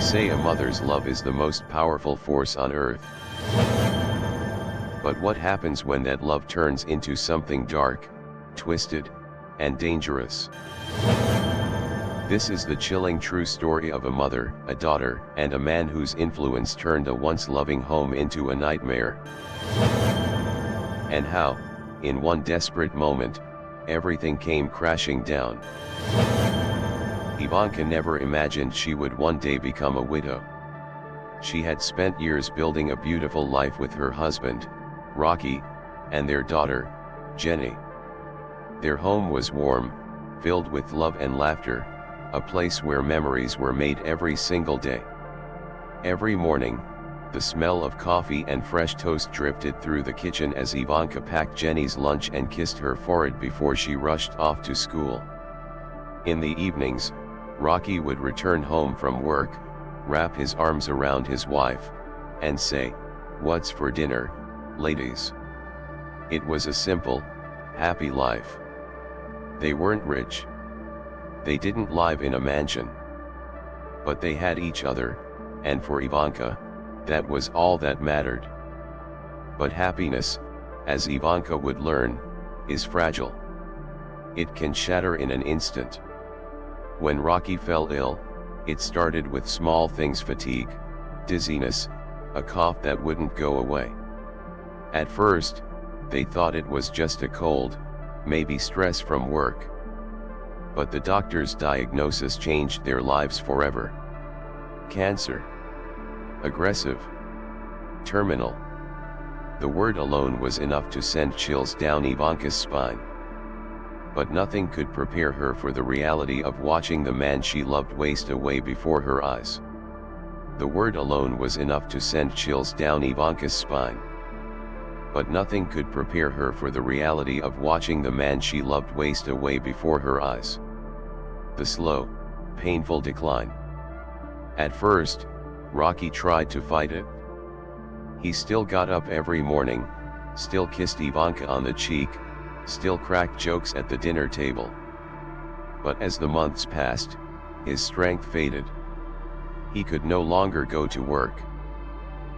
say a mother's love is the most powerful force on earth. But what happens when that love turns into something dark, twisted, and dangerous? This is the chilling true story of a mother, a daughter, and a man whose influence turned a once loving home into a nightmare. And how, in one desperate moment, everything came crashing down. Ivanka never imagined she would one day become a widow. She had spent years building a beautiful life with her husband, Rocky, and their daughter, Jenny. Their home was warm, filled with love and laughter, a place where memories were made every single day. Every morning, the smell of coffee and fresh toast drifted through the kitchen as Ivanka packed Jenny's lunch and kissed her forehead before she rushed off to school. In the evenings, Rocky would return home from work, wrap his arms around his wife, and say, "What's for dinner, ladies?" It was a simple, happy life. They weren't rich. They didn't live in a mansion. But they had each other, and for Ivanka, that was all that mattered. But happiness, as Ivanka would learn, is fragile. It can shatter in an instant. When Rocky fell ill, it started with small things: fatigue, dizziness, a cough that wouldn't go away. At first, they thought it was just a cold, maybe stress from work. But the doctor's diagnosis changed their lives forever. Cancer. Aggressive. Terminal. The word alone was enough to send chills down Ivanka's spine. But nothing could prepare her for the reality of watching the man she loved waste away before her eyes. The word alone was enough to send chills down Ivanka's spine. But nothing could prepare her for the reality of watching the man she loved waste away before her eyes. The slow, painful decline. At first, Rocky tried to fight it. He still got up every morning, still kissed Ivanka on the cheek, still cracked jokes at the dinner table. But as the months passed, his strength faded. He could no longer go to work.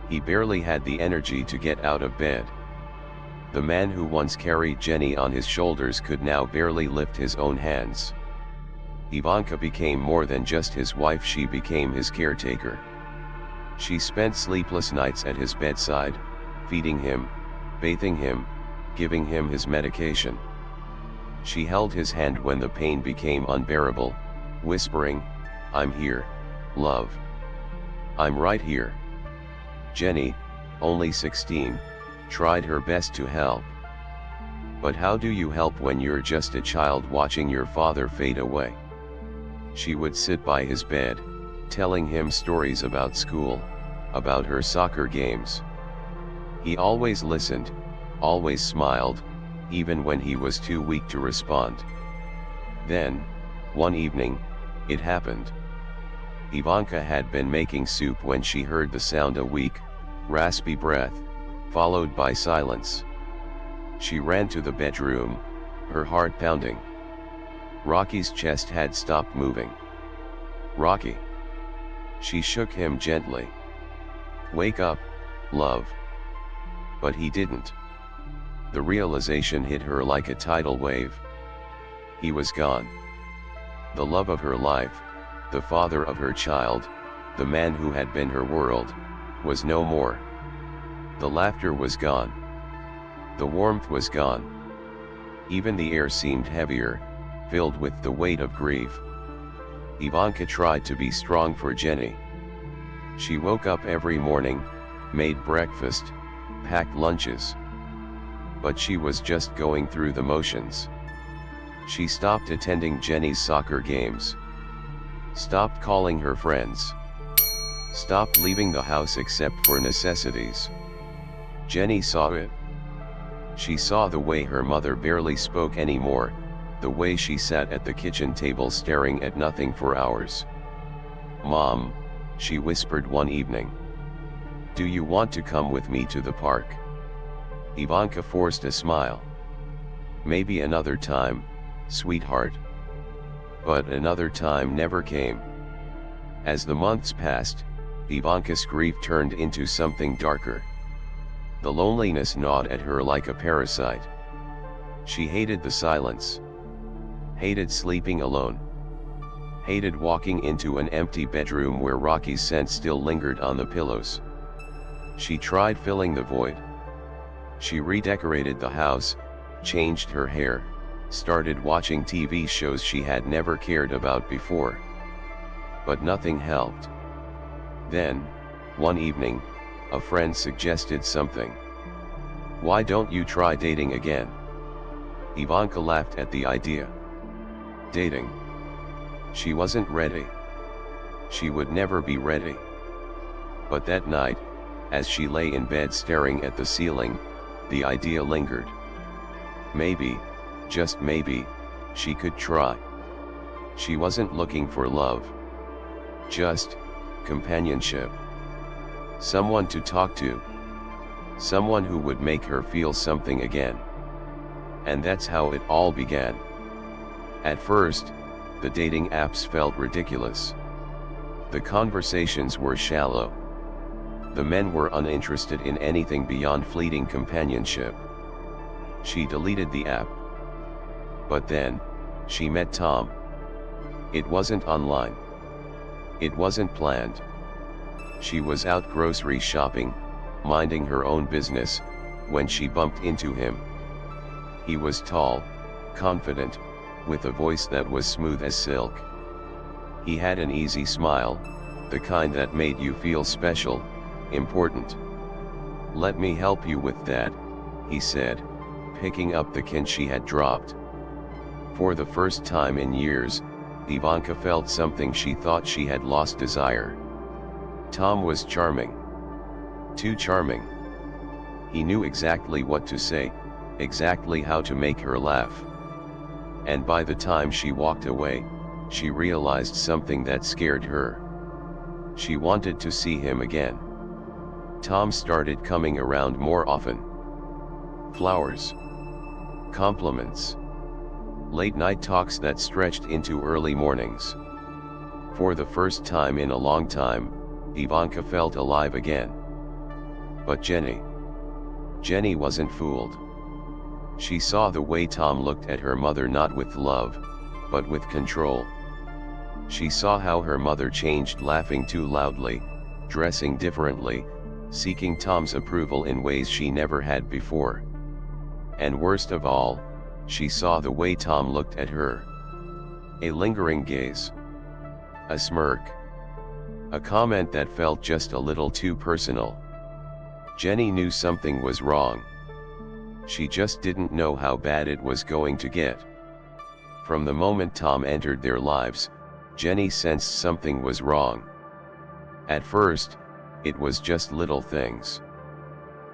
He barely had the energy to get out of bed. The man who once carried Jenny on his shoulders could now barely lift his own hands. Ivanka became more than just his wife, she became his caretaker. She spent sleepless nights at his bedside, feeding him, bathing him, giving him his medication. She held his hand when the pain became unbearable, whispering, "I'm here, love. I'm right here." Jenny, only 16, tried her best to help. But how do you help when you're just a child watching your father fade away? She would sit by his bed, telling him stories about school, about her soccer games. He always listened, always smiled, even when he was too weak to respond. Then, one evening, it happened. Ivanka had been making soup when she heard the sound, a weak, raspy breath, followed by silence. She ran to the bedroom, her heart pounding. Rocky's chest had stopped moving. "Rocky." She shook him gently. "Wake up, love." But he didn't. The realization hit her like a tidal wave. He was gone. The love of her life, the father of her child, the man who had been her world, was no more. The laughter was gone. The warmth was gone. Even the air seemed heavier, filled with the weight of grief. Ivanka tried to be strong for Jenny. She woke up every morning, made breakfast, packed lunches. But she was just going through the motions. She stopped attending Jenny's soccer games. Stopped calling her friends. Stopped leaving the house except for necessities. Jenny saw it. She saw the way her mother barely spoke anymore, the way she sat at the kitchen table staring at nothing for hours. "Mom," she whispered one evening. "Do you want to come with me to the park?" Ivanka forced a smile. "Maybe another time, sweetheart." But another time never came. As the months passed, Ivanka's grief turned into something darker. The loneliness gnawed at her like a parasite. She hated the silence. Hated sleeping alone. Hated walking into an empty bedroom where Rocky's scent still lingered on the pillows. She tried filling the void. She redecorated the house, changed her hair, started watching TV shows she had never cared about before. But nothing helped. Then, one evening, a friend suggested something. "Why don't you try dating again?" Ivanka laughed at the idea. Dating? She wasn't ready. She would never be ready. But that night, as she lay in bed staring at the ceiling, the idea lingered. Maybe, just maybe, she could try. She wasn't looking for love. Just companionship. Someone to talk to. Someone who would make her feel something again. And that's how it all began. At first, the dating apps felt ridiculous. The conversations were shallow. The men were uninterested in anything beyond fleeting companionship. She deleted the app. But then, she met Tom. It wasn't online. It wasn't planned. She was out grocery shopping, minding her own business, when she bumped into him. He was tall, confident, with a voice that was smooth as silk. He had an easy smile, the kind that made you feel special, important. "Let me help you with that," he said, picking up the can she had dropped. For the first time in years, Ivanka felt something she thought she had lost: desire. Tom was charming. Too charming. He knew exactly what to say, exactly how to make her laugh. And by the time she walked away, she realized something that scared her. She wanted to see him again. Tom started coming around more often. Flowers. Compliments. Late-night talks that stretched into early mornings. For the first time in a long time, Ivanka felt alive again. But Jenny wasn't fooled. She saw the way Tom looked at her mother, not with love, but with control. She saw how her mother changed, laughing too loudly, dressing differently, seeking Tom's approval in ways she never had before. And worst of all, she saw the way Tom looked at her. A lingering gaze. A smirk. A comment that felt just a little too personal. Jenny knew something was wrong. She just didn't know how bad it was going to get. From the moment Tom entered their lives, Jenny sensed something was wrong. At first, it was just little things.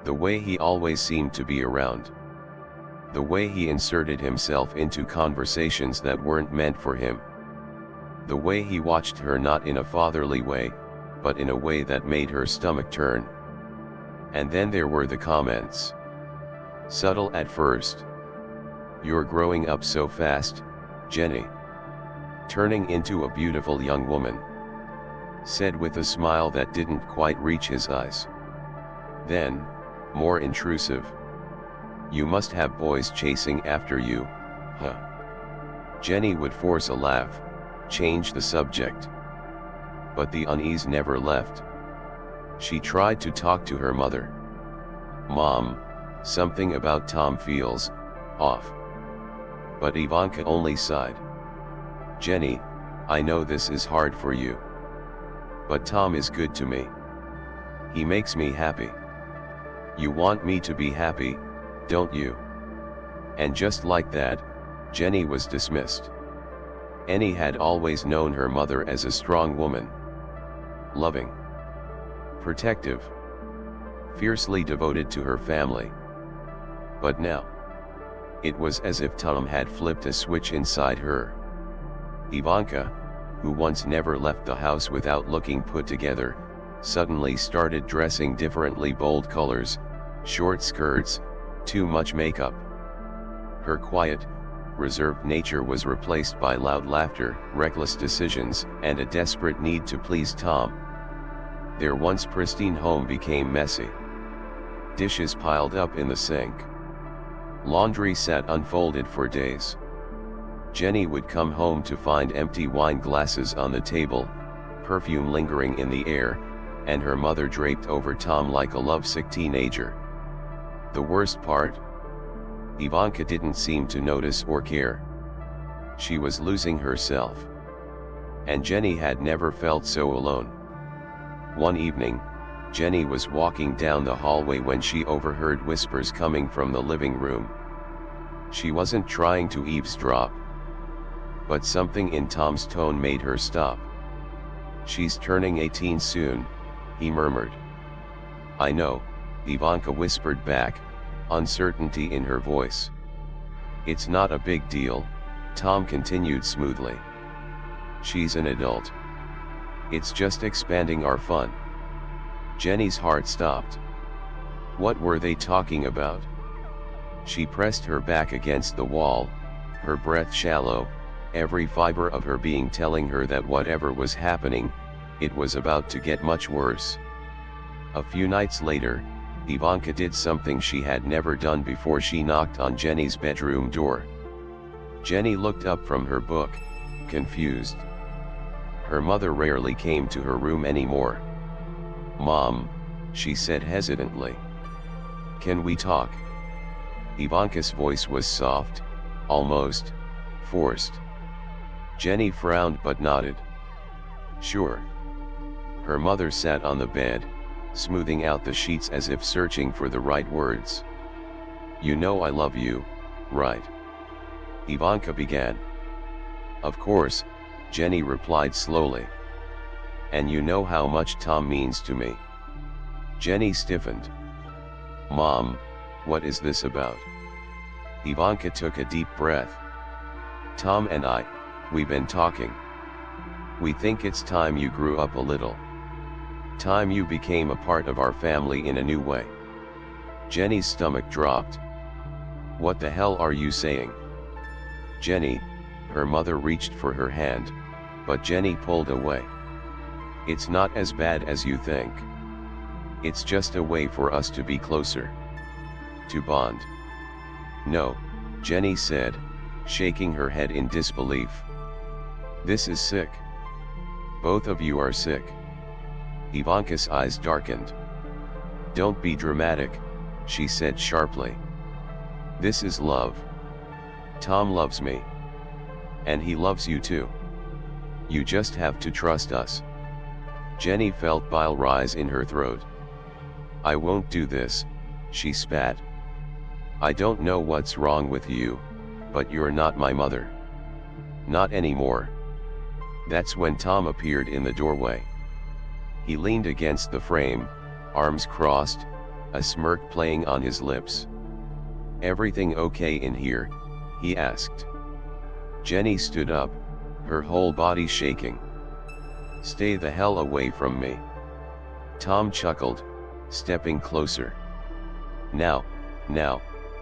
The way he always seemed to be around. The way he inserted himself into conversations that weren't meant for him. The way he watched her, not in a fatherly way, but in a way that made her stomach turn. And then there were the comments. Subtle at first. "You're growing up so fast, Jenny. Turning into a beautiful young woman," said with a smile that didn't quite reach his eyes. Then, more intrusive. "You must have boys chasing after you, huh?" Jenny would force a laugh, change the subject. But the unease never left. She tried to talk to her mother. "Mom, something about Tom feels off." But Ivanka only sighed. "Jenny, I know this is hard for you. But Tom is good to me. He makes me happy. You want me to be happy, don't you?" And just like that, Jenny was dismissed. Annie had always known her mother as a strong woman. Loving. Protective. Fiercely devoted to her family. But now, it was as if Tom had flipped a switch inside her. Ivanka, who once never left the house without looking put together, suddenly started dressing differently: bold colors, short skirts, too much makeup. Her quiet, reserved nature was replaced by loud laughter, reckless decisions, and a desperate need to please Tom. Their once pristine home became messy. Dishes piled up in the sink. Laundry sat unfolded for days. Jenny would come home to find empty wine glasses on the table, perfume lingering in the air, and her mother draped over Tom like a lovesick teenager. The worst part? Ivanka didn't seem to notice or care. She was losing herself. And Jenny had never felt so alone. One evening, Jenny was walking down the hallway when she overheard whispers coming from the living room. She wasn't trying to eavesdrop. But something in Tom's tone made her stop. "She's turning 18 soon," he murmured. "I know," Ivanka whispered back, uncertainty in her voice. "It's not a big deal," Tom continued smoothly. "She's an adult. It's just expanding our fun." Jenny's heart stopped. What were they talking about? She pressed her back against the wall, her breath shallow, every fiber of her being telling her that whatever was happening, it was about to get much worse. A few nights later, Ivanka did something she had never done before. She knocked on Jenny's bedroom door. Jenny looked up from her book, confused. Her mother rarely came to her room anymore. "Mom," she said hesitantly. "Can we talk?" Ivanka's voice was soft, almost forced. Jenny frowned but nodded. "Sure." Her mother sat on the bed, smoothing out the sheets as if searching for the right words. "You know I love you, right?" Ivanka began. "Of course," Jenny replied slowly. "And you know how much Tom means to me." Jenny stiffened. "Mom, what is this about?" Ivanka took a deep breath. "Tom and we've been talking. We think it's time you grew up a little. Time you became a part of our family in a new way." Jenny's stomach dropped. "What the hell are you saying?" "Jenny," her mother reached for her hand, but Jenny pulled away. "It's not as bad as you think. It's just a way for us to be closer. To bond." "No," Jenny said, shaking her head in disbelief. "This is sick. Both of you are sick." Ivanka's eyes darkened. "Don't be dramatic," she said sharply. "This is love. Tom loves me. And he loves you too. You just have to trust us." Jenny felt bile rise in her throat. "I won't do this," she spat. "I don't know what's wrong with you, but you're not my mother. Not anymore." That's when Tom appeared in the doorway. He leaned against the frame, arms crossed, a smirk playing on his lips. "Everything okay in here?" he asked. Jenny stood up, her whole body shaking. "Stay the hell away from me." Tom chuckled, stepping closer. Now,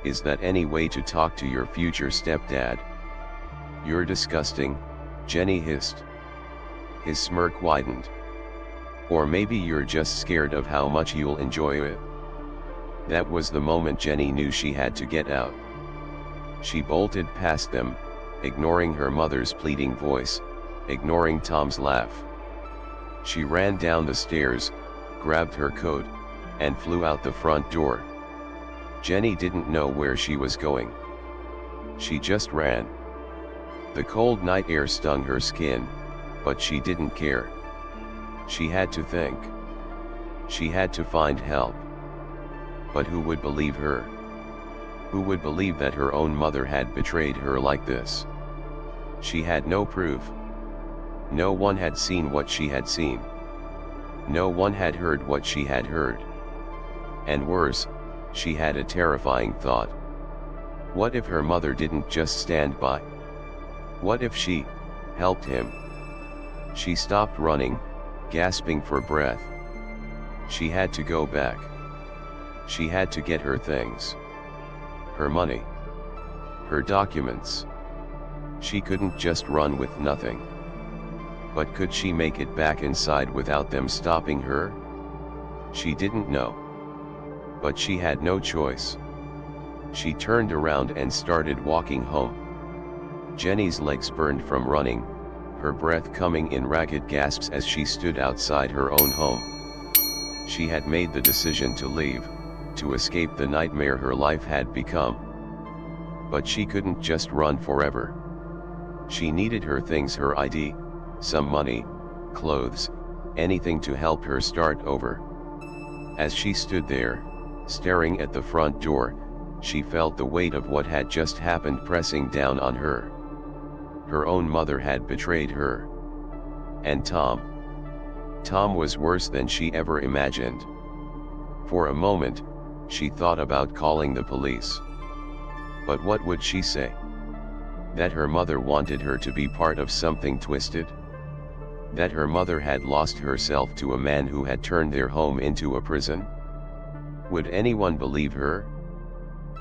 is that any way to talk to your future stepdad?" "You're disgusting," Jenny hissed. His smirk widened. "Or maybe you're just scared of how much you'll enjoy it." That was the moment Jenny knew she had to get out. She bolted past them, ignoring her mother's pleading voice, ignoring Tom's laugh. She ran down the stairs, grabbed her coat, and flew out the front door. Jenny didn't know where she was going. She just ran. The cold night air stung her skin, but she didn't care. She had to think. She had to find help. But who would believe her? Who would believe that her own mother had betrayed her like this? She had no proof. No one had seen what she had seen. No one had heard what she had heard. And worse, she had a terrifying thought. What if her mother didn't just stand by? What if she helped him? She stopped running, gasping for breath. She had to go back. She had to get her things. Her money. Her documents. She couldn't just run with nothing. But could she make it back inside without them stopping her? She didn't know. But she had no choice. She turned around and started walking home. Jenny's legs burned from running, her breath coming in ragged gasps as she stood outside her own home. She had made the decision to leave, to escape the nightmare her life had become. But she couldn't just run forever. She needed her things, her ID, some money, clothes, anything to help her start over. As she stood there, staring at the front door, she felt the weight of what had just happened pressing down on her. Her own mother had betrayed her. And Tom was worse than she ever imagined. For a moment, she thought about calling the police. But what would she say? That her mother wanted her to be part of something twisted? That her mother had lost herself to a man who had turned their home into a prison? Would anyone believe her?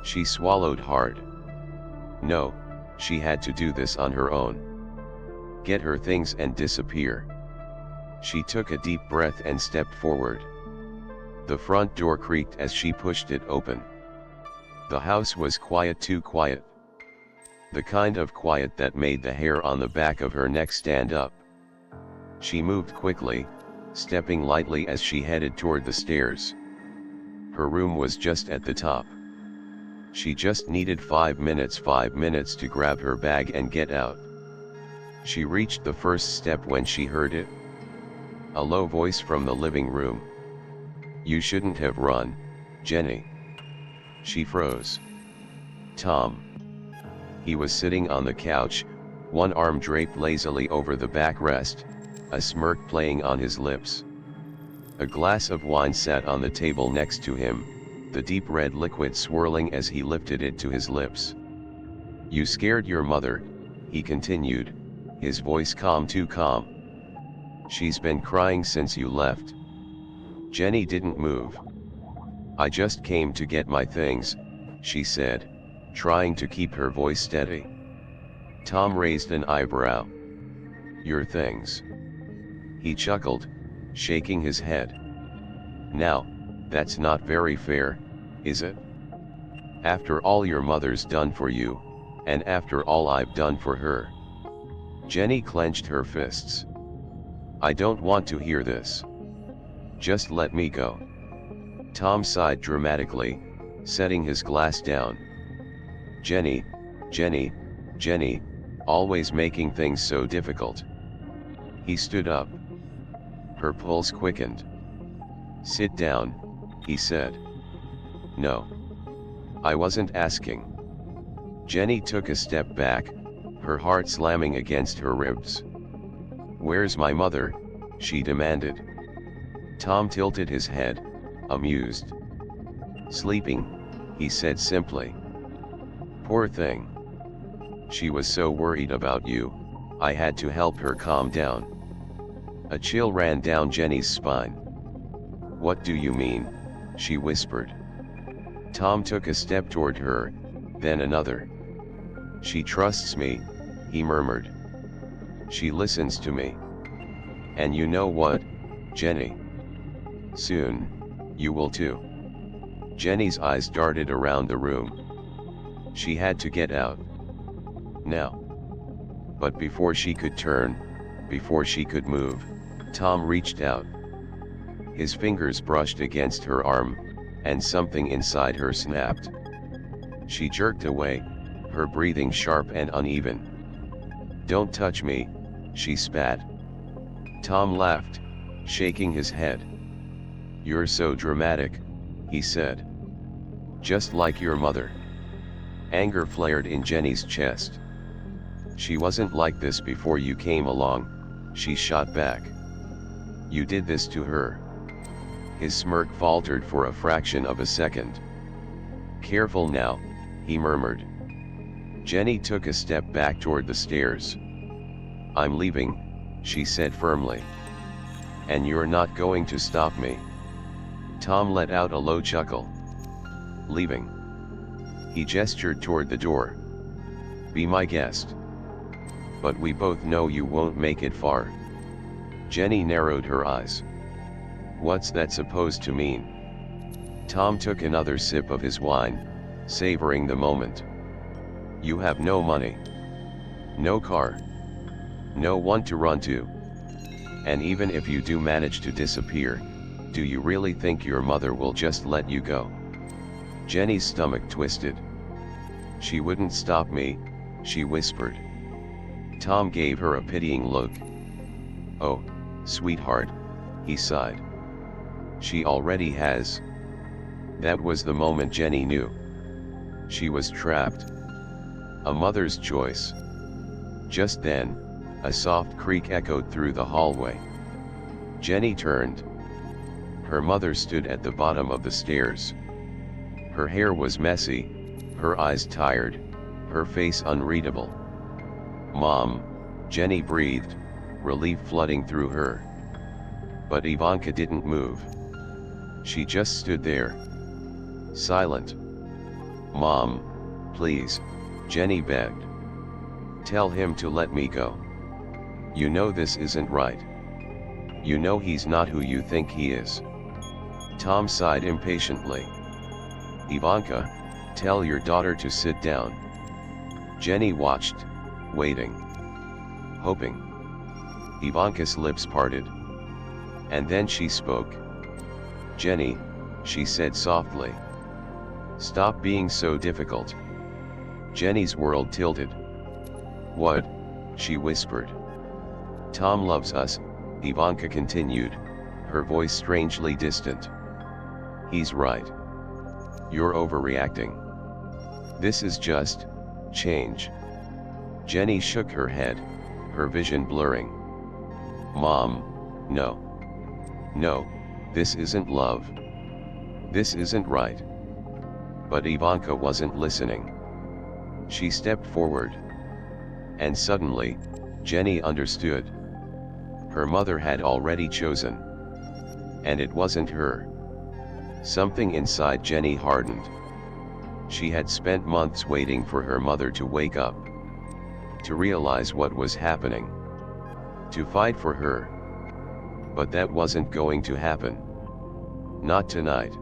She swallowed hard. No, she had to do this on her own. Get her things and disappear. She took a deep breath and stepped forward. The front door creaked as she pushed it open. The house was quiet, too quiet. The kind of quiet that made the hair on the back of her neck stand up. She moved quickly, stepping lightly as she headed toward the stairs. Her room was just at the top. She just needed 5 minutes to grab her bag and get out. She reached the first step when she heard it. A low voice from the living room. "You shouldn't have run, Jenny." She froze. Tom. He was sitting on the couch, one arm draped lazily over the backrest, a smirk playing on his lips. A glass of wine sat on the table next to him, the deep red liquid swirling as he lifted it to his lips. "You scared your mother," he continued, his voice calm, too calm. "She's been crying since you left." Jenny didn't move. "I just came to get my things," she said, trying to keep her voice steady. Tom raised an eyebrow. "Your things?" He chuckled, shaking his head. "Now, that's not very fair, is it? After all your mother's done for you, and after all I've done for her." Jenny clenched her fists. "I don't want to hear this. Just let me go." Tom sighed dramatically, setting his glass down. Jenny, always making things so difficult." He stood up. Her pulse quickened. "Sit down," he said. "No. I wasn't asking." Jenny took a step back, her heart slamming against her ribs. "Where's my mother?" she demanded. Tom tilted his head, amused. "Sleeping," he said simply. "Poor thing. She was so worried about you, I had to help her calm down." A chill ran down Jenny's spine. "What do you mean?" she whispered. Tom took a step toward her, then another. "She trusts me," he murmured. "She listens to me. And you know what, Jenny? Soon, you will too." Jenny's eyes darted around the room. She had to get out. Now. But before she could turn, before she could move, Tom reached out. His fingers brushed against her arm, and something inside her snapped. She jerked away, her breathing sharp and uneven. "Don't touch me," she spat. Tom laughed, shaking his head. "You're so dramatic," he said. "Just like your mother." Anger flared in Jenny's chest. "She wasn't like this before you came along," she shot back. "You did this to her." His smirk faltered for a fraction of a second. "Careful now," he murmured. Jenny took a step back toward the stairs. "I'm leaving," she said firmly. "And you're not going to stop me." Tom let out a low chuckle. "Leaving?" He gestured toward the door. "Be my guest." but we both know you won't make it far. Jenny narrowed her eyes. What's that supposed to mean? Tom took another sip of his wine, savoring the moment. You have no money. No car. No one to run to. And even if you do manage to disappear, do you really think your mother will just let you go? Jenny's stomach twisted. She wouldn't stop me, she whispered. Tom gave her a pitying look. Oh, sweetheart, he sighed. She already has. That was the moment Jenny knew. She was trapped. A mother's choice. Just then, a soft creak echoed through the hallway. Jenny turned. Her mother stood at the bottom of the stairs. Her hair was messy, her eyes tired, her face unreadable. Mom, Jenny breathed, relief flooding through her. But Ivanka didn't move. She just stood there. Silent. Mom, please, Jenny begged. Tell him to let me go. You know this isn't right. You know he's not who you think he is. Tom sighed impatiently. Ivanka, tell your daughter to sit down. Jenny watched, waiting. Hoping. Ivanka's lips parted. And then she spoke. Jenny, she said softly. Stop being so difficult. Jenny's world tilted. What? She whispered. Tom loves us, Ivanka continued, her voice strangely distant. He's right. You're overreacting. This is just change. Jenny shook her head, her vision blurring. Mom, no. No, this isn't love. This isn't right. But Ivanka wasn't listening. She stepped forward. And suddenly, Jenny understood. Her mother had already chosen. And it wasn't her. Something inside Jenny hardened. She had spent months waiting for her mother to wake up. To realize what was happening. To fight for her. But that wasn't going to happen. Not tonight.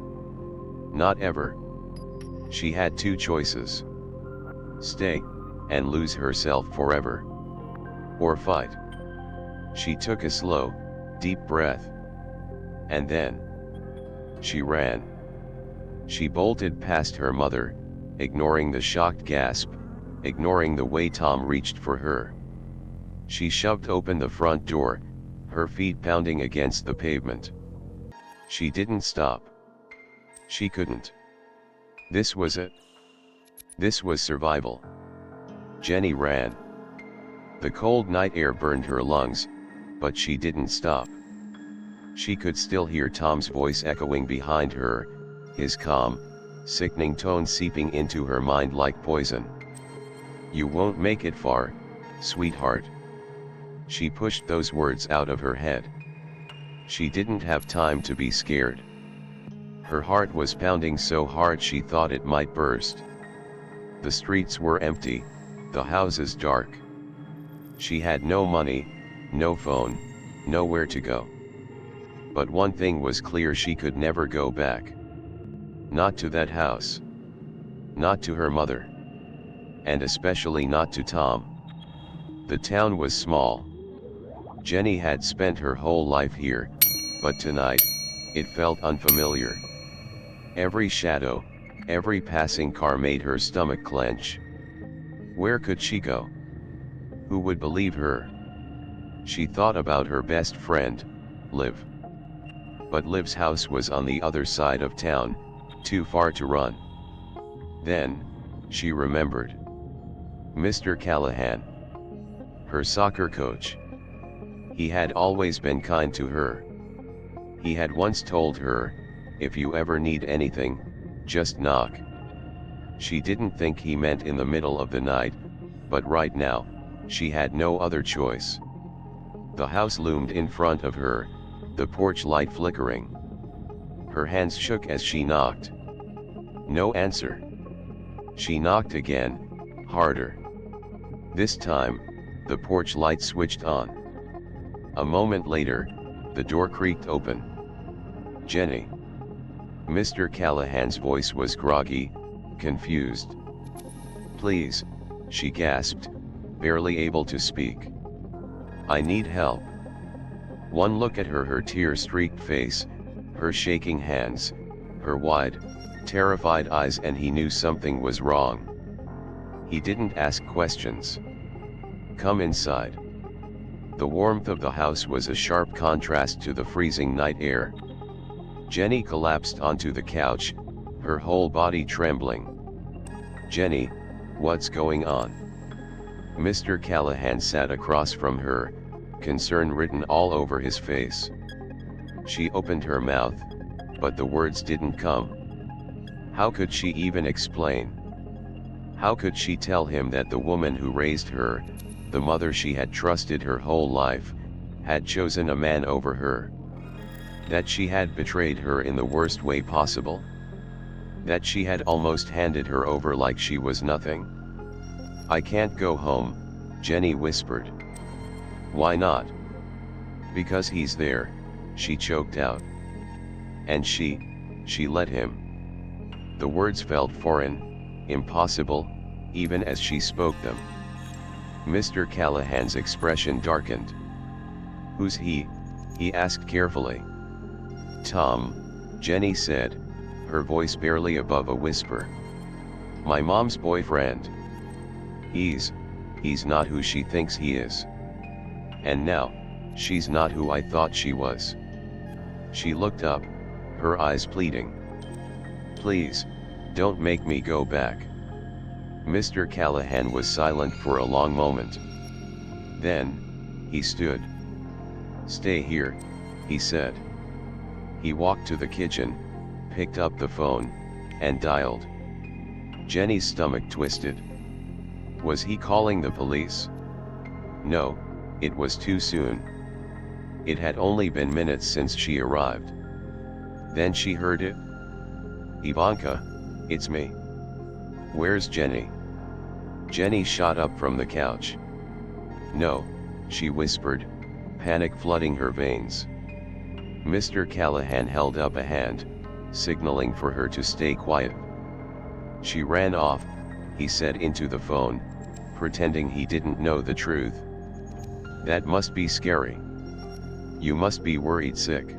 Not ever. She had two choices. Stay, and lose herself forever. Or fight. She took a slow, deep breath. And then, she ran. She bolted past her mother, ignoring the shocked gasp, ignoring the way Tom reached for her. She shoved open the front door, her feet pounding against the pavement. She didn't stop. She couldn't. This was it. This was survival. Jenny ran. The cold night air burned her lungs, but she didn't stop. She could still hear Tom's voice echoing behind her, his calm, sickening tone seeping into her mind like poison. You won't make it far, sweetheart. She pushed those words out of her head. She didn't have time to be scared. Her heart was pounding so hard she thought it might burst. The streets were empty, the houses dark. She had no money, no phone, nowhere to go. But one thing was clear: she could never go back. Not to that house. Not to her mother. And especially not to Tom. The town was small. Jenny had spent her whole life here, but tonight, it felt unfamiliar. Every shadow, every passing car made her stomach clench. Where could she go? Who would believe her? She thought about her best friend, Liv. But Liv's house was on the other side of town, too far to run. Then, she remembered. Mr. Callahan. Her soccer coach. He had always been kind to her. He had once told her, if you ever need anything, just knock. She didn't think he meant in the middle of the night, but right now, she had no other choice. The house loomed in front of her, the porch light flickering. Her hands shook as she knocked. No answer. She knocked again, harder. This time, The porch light switched on. A moment later, the door creaked open. "Jenny." Mr. Callahan's voice was groggy, confused. "Please," she gasped, barely able to speak. "I need help." One look at her tear-streaked face, her shaking hands, her wide, terrified eyes, and he knew something was wrong. He didn't ask questions. "Come inside." The warmth of the house was a sharp contrast to the freezing night air. Jenny collapsed onto the couch, her whole body trembling. "Jenny, what's going on?" Mr. Callahan sat across from her, concern written all over his face. She opened her mouth, but the words didn't come. How could she even explain? How could she tell him that the woman who raised her, the mother she had trusted her whole life, had chosen a man over her? That she had betrayed her in the worst way possible? That she had almost handed her over like she was nothing? "I can't go home," Jenny whispered. "Why not?" "Because he's there," she choked out. "And she let him." The words felt foreign, impossible, even as she spoke them. Mr. Callahan's expression darkened. "Who's he?" he asked carefully. "Tom," Jenny said, her voice barely above a whisper. "My mom's boyfriend. He's not who she thinks he is. And now, she's not who I thought she was." She looked up, her eyes pleading. "Please, don't make me go back." Mr. Callahan was silent for a long moment. Then, he stood. "Stay here," he said. He walked to the kitchen, picked up the phone, and dialed. Jenny's stomach twisted. Was he calling the police? No, it was too soon. It had only been minutes since she arrived. Then she heard it. "Ivanka, it's me. Where's Jenny?" Jenny shot up from the couch. "No," she whispered, panic flooding her veins. Mr. Callahan held up a hand, signaling for her to stay quiet. "She ran off," he said into the phone, pretending he didn't know the truth. "That must be scary. You must be worried sick."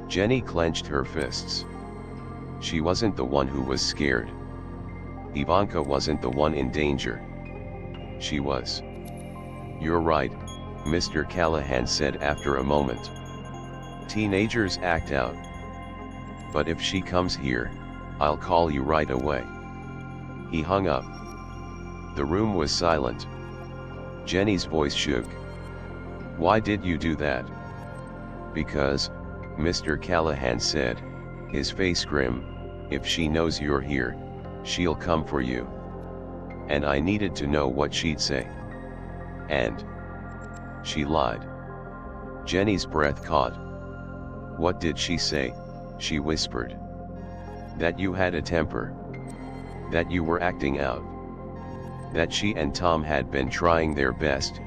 Jenny clenched her fists. She wasn't the one who was scared. Ivanka wasn't the one in danger. She was. "You're right," Mr. Callahan said after a moment. "Teenagers act out. But if she comes here, I'll call you right away." He hung up. The room was silent. Jenny's voice shook. "Why did you do that?" "Because," Mr. Callahan said, his face grim, "if she knows you're here, she'll come for you. And I needed to know what she'd say. And she lied." Jenny's breath caught. "What did she say?" she whispered. "That you had a temper. That you were acting out. That she and Tom had been trying their best,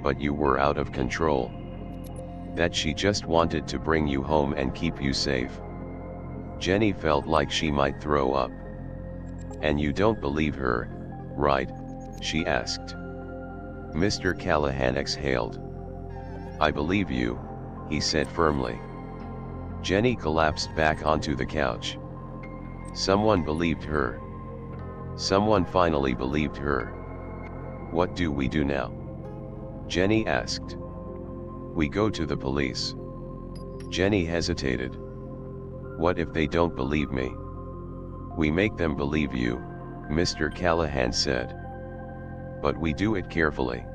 but you were out of control. That she just wanted to bring you home and keep you safe." Jenny felt like she might throw up. "And you don't believe her, right?" she asked. Mr. Callahan exhaled. "I believe you," he said firmly. Jenny collapsed back onto the couch. Someone believed her. Someone finally believed her. "What do we do now?" Jenny asked. "We go to the police." Jenny hesitated. "What if they don't believe me?" "We make them believe you," Mr. Callahan said. "But we do it carefully.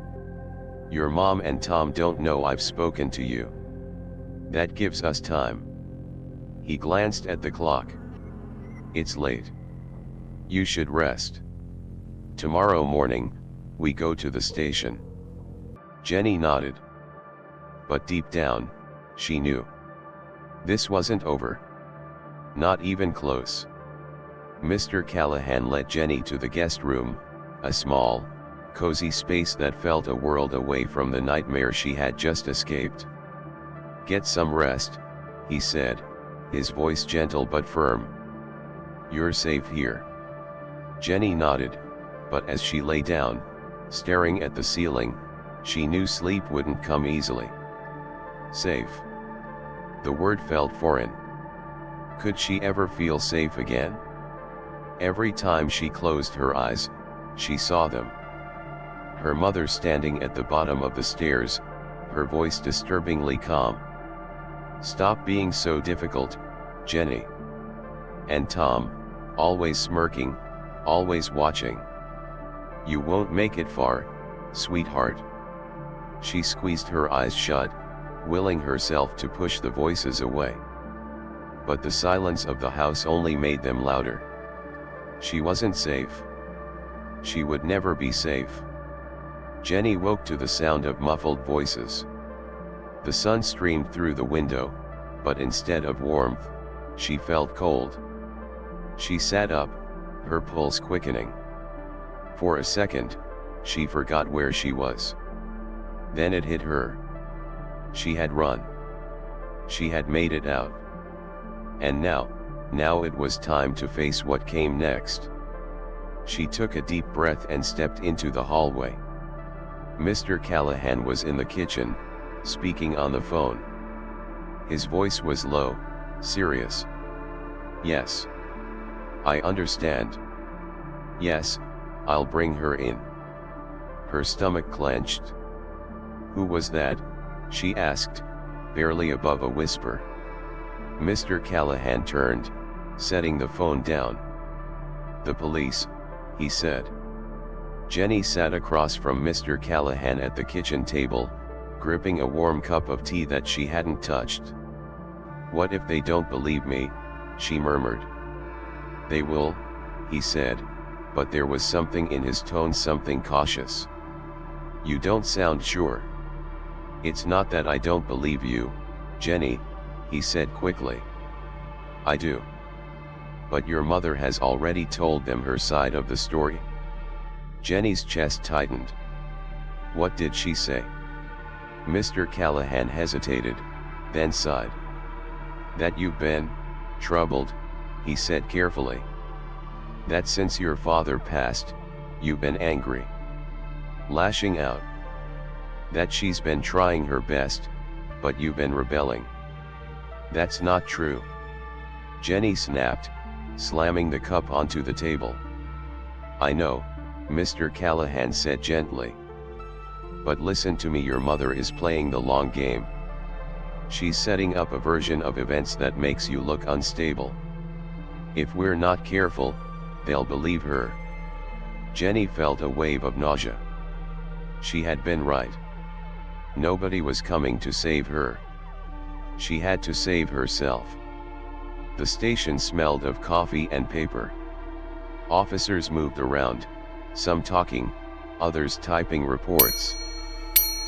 Your mom and Tom don't know I've spoken to you. That gives us time." He glanced at the clock. "It's late. You should rest. Tomorrow morning, we go to the station." Jenny nodded. But deep down, she knew. This wasn't over. Not even close. Mr. Callahan led Jenny to the guest room, a small, cozy space that felt a world away from the nightmare she had just escaped. "Get some rest," he said, his voice gentle but firm. "You're safe here." Jenny nodded, but as she lay down, staring at the ceiling, she knew sleep wouldn't come easily. Safe. The word felt foreign. Could she ever feel safe again? Every time she closed her eyes, she saw them. Her mother standing at the bottom of the stairs, her voice disturbingly calm. "Stop being so difficult, Jenny." And Tom, always smirking, always watching. "You won't make it far, sweetheart." She squeezed her eyes shut, willing herself to push the voices away. But the silence of the house only made them louder. She wasn't safe. She would never be safe. Jenny woke to the sound of muffled voices. The sun streamed through the window, but instead of warmth, she felt cold. She sat up, her pulse quickening. For a second, she forgot where she was. Then it hit her. She had run. She had made it out. And now it was time to face what came next. She took a deep breath and stepped into the hallway. Mr. Callahan was in the kitchen, speaking on the phone. His voice was low, serious. "Yes. I understand. Yes, I'll bring her in." Her stomach clenched. "Who was that?" she asked, barely above a whisper. Mr. Callahan turned, setting the phone down. "The police," he said. Jenny sat across from Mr. Callahan at the kitchen table, gripping a warm cup of tea that she hadn't touched. "What if they don't believe me?" she murmured. "They will," he said, but there was something in his tone, something cautious. "You don't sound sure." "It's not that I don't believe you, Jenny," he said quickly. "I do. But your mother has already told them her side of the story." Jenny's chest tightened. "What did she say?" Mr. Callahan hesitated, then sighed. "That you've been troubled," he said carefully. "That since your father passed, you've been angry, lashing out. That she's been trying her best, but you've been rebelling." "That's not true," Jenny snapped, slamming the cup onto the table. "I know," Mr. Callahan said gently. "But listen to me, your mother is playing the long game. She's setting up a version of events that makes you look unstable. If we're not careful, they'll believe her." Jenny felt a wave of nausea. She had been right. Nobody was coming to save her. She had to save herself. The station smelled of coffee and paper. Officers moved around, some talking, others typing reports.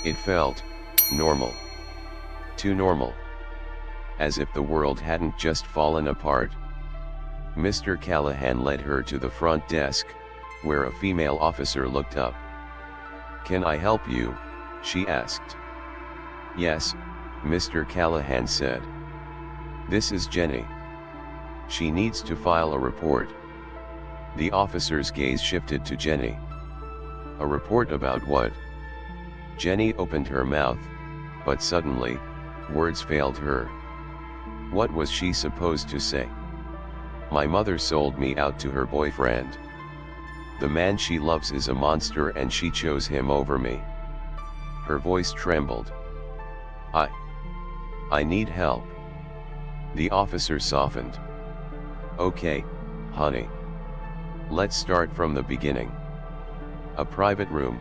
It felt normal. Too normal. As if the world hadn't just fallen apart. Mr. Callahan led her to the front desk, where a female officer looked up. "Can I help you?" she asked. "Yes," Mr. Callahan said. "This is Jenny. She needs to file a report." The officer's gaze shifted to Jenny. "A report about what?" Jenny opened her mouth, but suddenly, words failed her. What was she supposed to say? "My mother sold me out to her boyfriend. The man she loves is a monster and she chose him over me." Her voice trembled. I need help." The officer softened. "Okay, honey. Let's start from the beginning. A private room.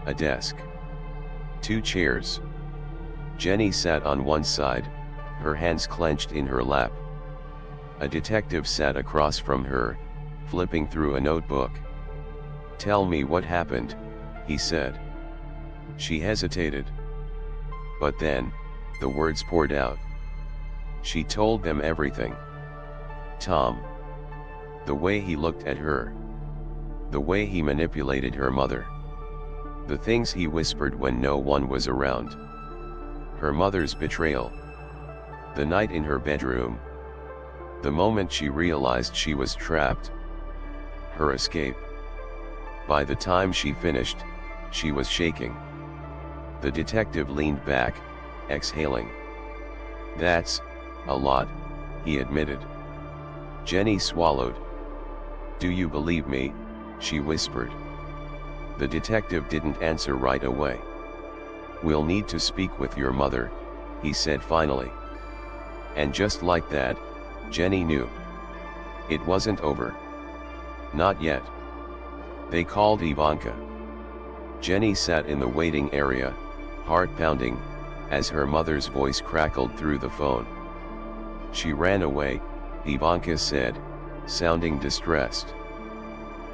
A desk. 2 chairs. Jenny sat on one side, her hands clenched in her lap. A detective sat across from her, flipping through a notebook. "Tell me what happened," he said. She hesitated. But then, the words poured out. She told them everything. Tom. The way he looked at her. The way he manipulated her mother. The things he whispered when no one was around. Her mother's betrayal. The night in her bedroom. The moment she realized she was trapped. Her escape. By the time she finished, she was shaking. The detective leaned back, exhaling. "That's a lot," he admitted. Jenny swallowed. "Do you believe me?" she whispered. The detective didn't answer right away. "We'll need to speak with your mother," he said finally. And just like that, Jenny knew. It wasn't over. Not yet. They called Ivanka. Jenny sat in the waiting area, heart pounding, as her mother's voice crackled through the phone. "She ran away," Ivanka said, sounding distressed.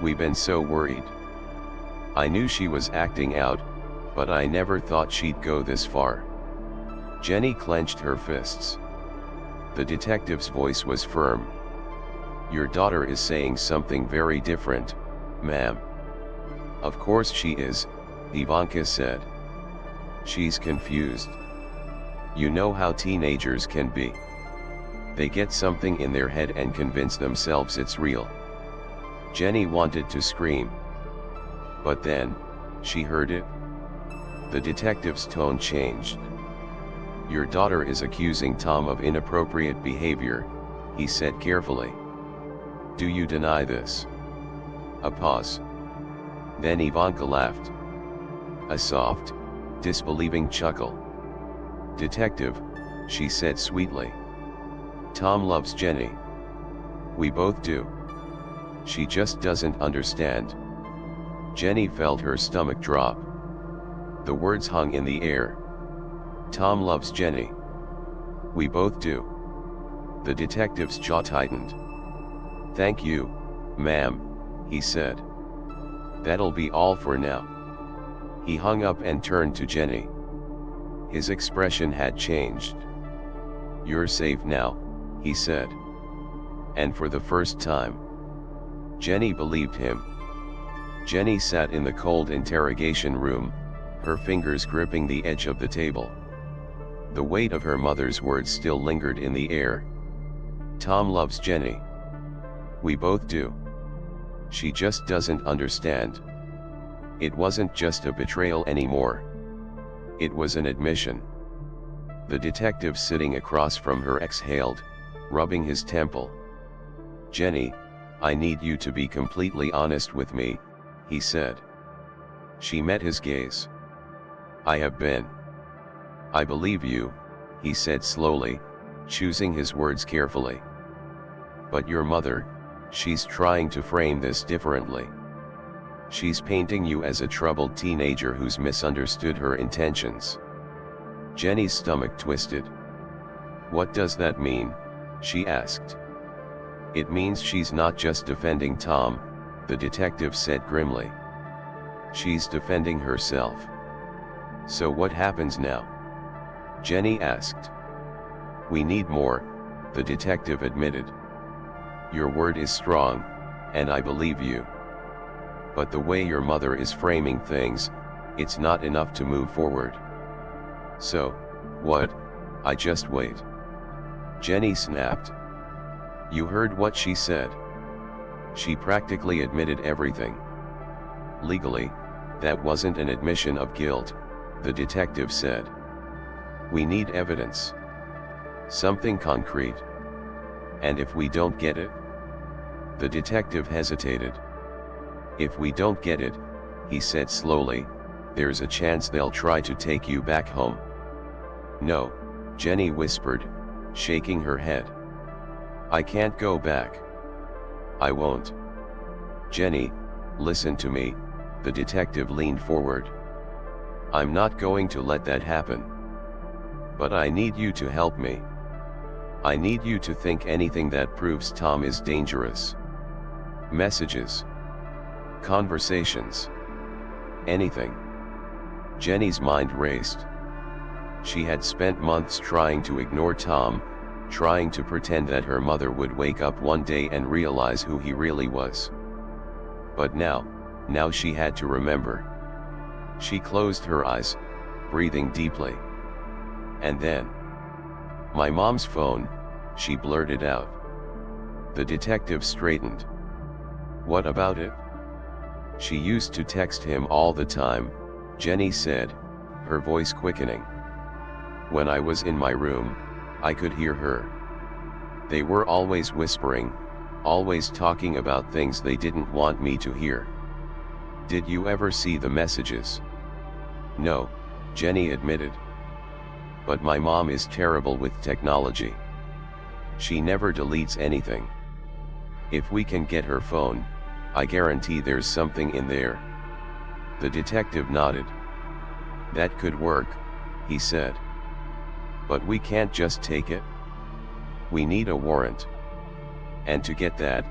"We've been so worried. I knew she was acting out, but I never thought she'd go this far." Jenny clenched her fists. The detective's voice was firm. "Your daughter is saying something very different, ma'am." "Of course she is," Ivanka said. "She's confused. You know how teenagers can be. They get something in their head and convince themselves it's real." Jenny wanted to scream. But then, she heard it. The detective's tone changed. "Your daughter is accusing Tom of inappropriate behavior," he said carefully. "Do you deny this?" A pause. Then Ivanka laughed. A soft, disbelieving chuckle. "Detective," she said sweetly. "Tom loves Jenny. We both do. She just doesn't understand." Jenny felt her stomach drop. The words hung in the air. "Tom loves Jenny. We both do." The detective's jaw tightened. "Thank you, ma'am," he said. "That'll be all for now." He hung up and turned to Jenny. His expression had changed. "You're safe now," he said. And for the first time, Jenny believed him. Jenny sat in the cold interrogation room, her fingers gripping the edge of the table. The weight of her mother's words still lingered in the air. "Tom loves Jenny. We both do. She just doesn't understand." It wasn't just a betrayal anymore. It was an admission. The detective sitting across from her exhaled, rubbing his temple. "Jenny, I need you to be completely honest with me," he said. She met his gaze. "I have been." "I believe you," he said slowly, choosing his words carefully. "But your mother, she's trying to frame this differently. She's painting you as a troubled teenager who's misunderstood her intentions." Jenny's stomach twisted. "What does that mean?" she asked. "It means she's not just defending Tom," the detective said grimly. "She's defending herself." "So what happens now?" Jenny asked. "We need more," the detective admitted. "Your word is strong, and I believe you. But the way your mother is framing things, it's not enough to move forward." "So, what? I just wait?" Jenny snapped. "You heard what she said. She practically admitted everything." "Legally, that wasn't an admission of guilt," the detective said. "We need evidence. Something concrete. And if we don't get it?" The detective hesitated. "If we don't get it," he said slowly, "there's a chance they'll try to take you back home." "No," Jenny whispered, shaking her head. "I can't go back. I won't." "Jenny, listen to me," the detective leaned forward. "I'm not going to let that happen. But I need you to help me. I need you to think anything that proves Tom is dangerous. Messages. Conversations. Anything." Jenny's mind raced. She had spent months trying to ignore Tom, trying to pretend that her mother would wake up one day and realize who he really was. But now she had to remember. She closed her eyes, breathing deeply. And then, "My mom's phone," she blurted out. The detective straightened. "What about it?" "She used to text him all the time," Jenny said, her voice quickening. "When I was in my room, I could hear her. They were always whispering, always talking about things they didn't want me to hear." "Did you ever see the messages?" "No," Jenny admitted. "But my mom is terrible with technology. She never deletes anything. If we can get her phone, I guarantee there's something in there." The detective nodded. "That could work," he said. "But we can't just take it. We need a warrant. And to get that,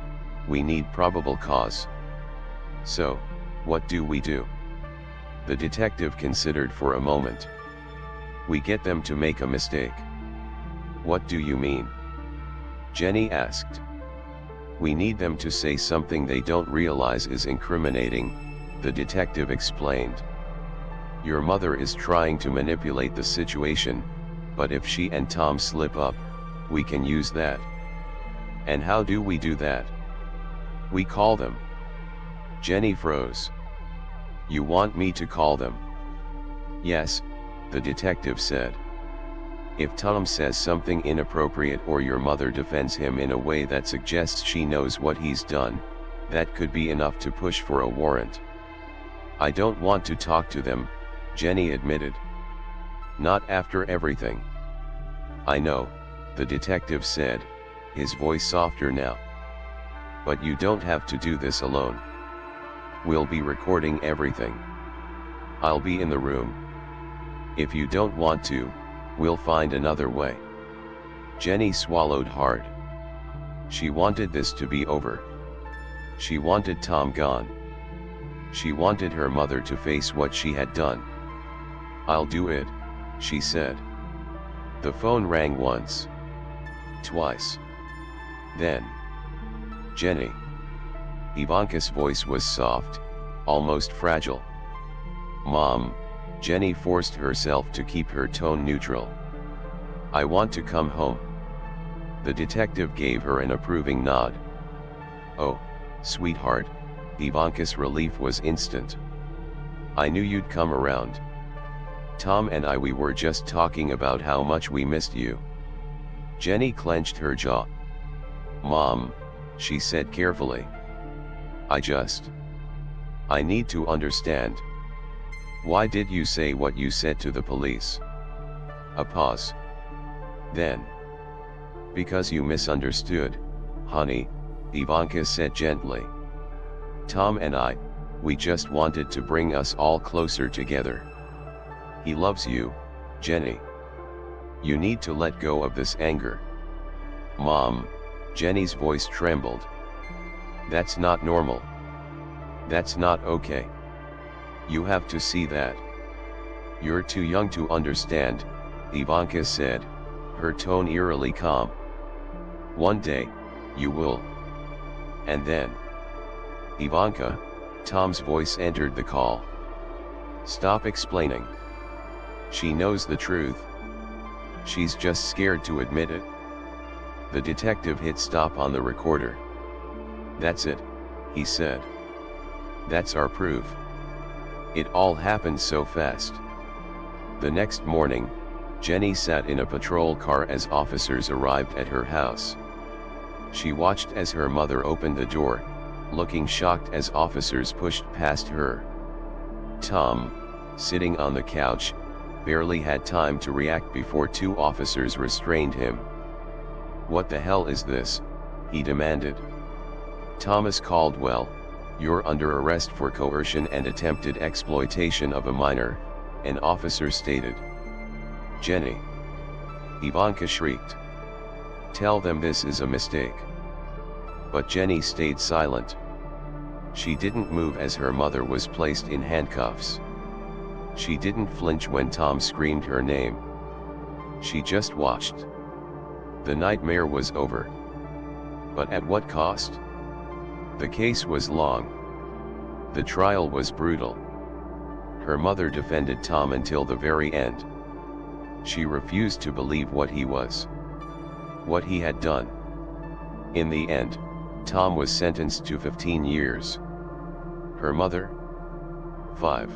we need probable cause. So, what do we do?" The detective considered for a moment. "We get them to make a mistake." "What do you mean?" Jenny asked. "We need them to say something they don't realize is incriminating," the detective explained. "Your mother is trying to manipulate the situation, but if she and Tom slip up, we can use that." "And how do we do that?" "We call them." Jenny froze. "You want me to call them?" "Yes," the detective said. "If Tom says something inappropriate or your mother defends him in a way that suggests she knows what he's done, that could be enough to push for a warrant." "I don't want to talk to them," Jenny admitted. "Not after everything." "I know," the detective said, his voice softer now. "But you don't have to do this alone. We'll be recording everything. I'll be in the room. If you don't want to, we'll find another way." Jenny swallowed hard. She wanted this to be over. She wanted Tom gone. She wanted her mother to face what she had done. "I'll do it," she said. The phone rang once. Twice. Then, "Jenny." Ivanka's voice was soft, almost fragile. "Mom," Jenny forced herself to keep her tone neutral. "I want to come home." The detective gave her an approving nod. "Oh, sweetheart," Ivanka's relief was instant. "I knew you'd come around. Tom and we were just talking about how much we missed you." Jenny clenched her jaw. "Mom," she said carefully. I need to understand. Why did you say what you said to the police?" A pause. Then, "Because you misunderstood, honey," Ivanka said gently. "Tom and we just wanted to bring us all closer together. He loves you, Jenny. You need to let go of this anger." "Mom," Jenny's voice trembled. "That's not normal. That's not okay. You have to see that. You're too young to understand," Ivanka said, her tone eerily calm. "One day, you will. And then." "Ivanka," Tom's voice entered the call. "Stop explaining. She knows the truth. She's just scared to admit it." The detective hit stop on the recorder. "That's it," he said. "That's our proof. It all happened so fast." The next morning, Jenny sat in a patrol car as officers arrived at her house. She watched as her mother opened the door, looking shocked as officers pushed past her. Tom, sitting on the couch, barely had time to react before two officers restrained him. "What the hell is this?" he demanded. "Thomas Caldwell, you're under arrest for coercion and attempted exploitation of a minor," an officer stated. "Jenny!" Ivanka shrieked. "Tell them this is a mistake." But Jenny stayed silent. She didn't move as her mother was placed in handcuffs. She didn't flinch when Tom screamed her name. She just watched. The nightmare was over. But at what cost? The case was long. The trial was brutal. Her mother defended Tom until the very end. She refused to believe what he had done. In the end, Tom was sentenced to 15 years. Her mother? 5.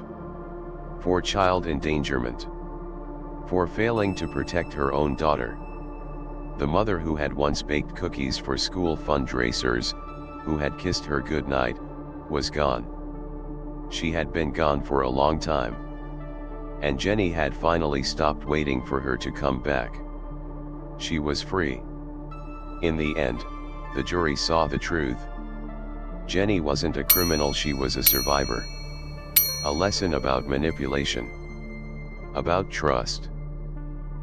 For child endangerment. For failing to protect her own daughter. The mother who had once baked cookies for school fundraisers, who had kissed her goodnight, was gone. She had been gone for a long time. And Jenny had finally stopped waiting for her to come back. She was free. In the end, the jury saw the truth. Jenny wasn't a criminal, she was a survivor. A lesson about manipulation. About trust.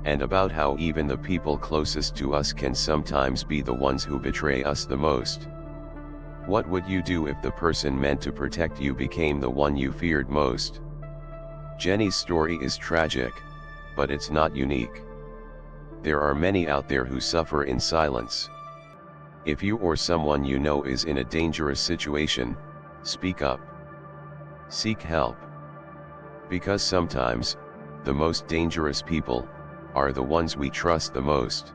And about how even the people closest to us can sometimes be the ones who betray us the most. What would you do if the person meant to protect you became the one you feared most? Jenny's story is tragic, but it's not unique. There are many out there who suffer in silence. If you or someone you know is in a dangerous situation, speak up. Seek help. Because sometimes, the most dangerous people are the ones we trust the most.